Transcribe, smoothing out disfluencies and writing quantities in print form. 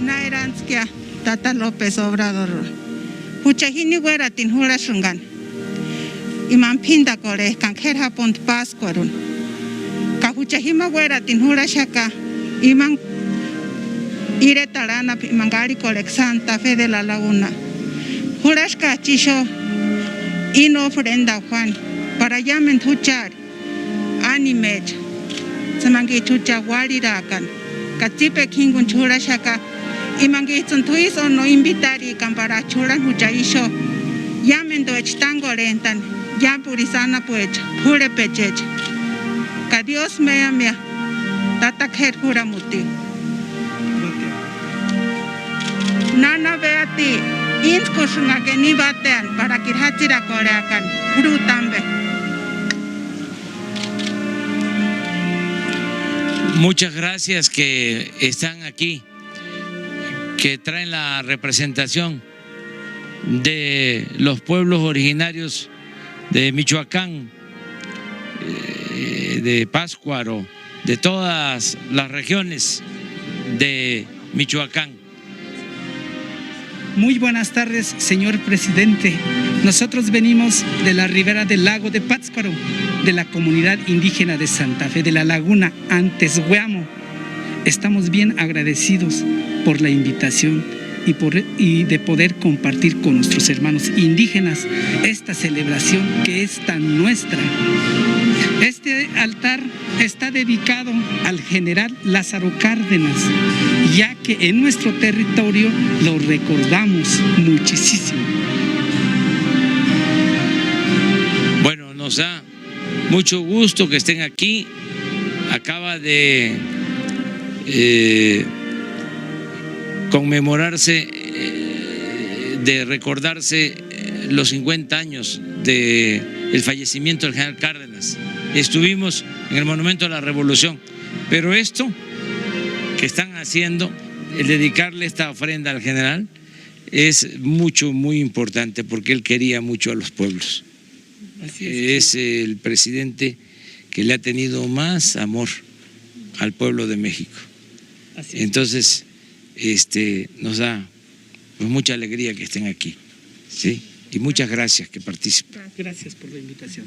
Nairanskia Tata López Obrador. Huchahini wera tin hura shungan. Iman pinda kore kankera pont pascuarun. Kahuchahima wera tin hura shaka. Iman ire tarana mangari kore Santa Fe de la Laguna. Hurashka chisho ino ofrenda Juan. Para llamen tuchar. Animech. Samangi chucha warirakan. Katipe kingun chura shaka. Imangi tuntuis o no invitari para churan huchaisho. Llamen do echtango rentan. Ya purisana puech. Pure pechech. Que Dios mea mea. Tata kher pura muti. Nana beati. Inskushunga que ni batean para que hachira koreakan. Brutambe. Muchas gracias que están aquí, que traen la representación de los pueblos originarios de Michoacán, de Pátzcuaro, de todas las regiones de Michoacán. Muy buenas tardes, señor presidente. Nosotros venimos de la ribera del lago de Pátzcuaro, de la comunidad indígena de Santa Fe de la Laguna, antes Huamo. Estamos bien agradecidos por la invitación y de poder compartir con nuestros hermanos indígenas esta celebración que es tan nuestra. Este altar está dedicado al general Lázaro Cárdenas, ya que en nuestro territorio lo recordamos muchísimo. Bueno, nos da mucho gusto que estén aquí. Acaba de conmemorarse, de recordarse los 50 años del fallecimiento del general Cárdenas. Estuvimos en el Monumento a la Revolución, pero esto que están haciendo, el dedicarle esta ofrenda al general, es muy importante porque él quería mucho a los pueblos. Es el presidente que le ha tenido más amor al pueblo de México. Entonces, nos da pues mucha alegría que estén aquí, ¿sí? Y muchas gracias que participen. Gracias por la invitación.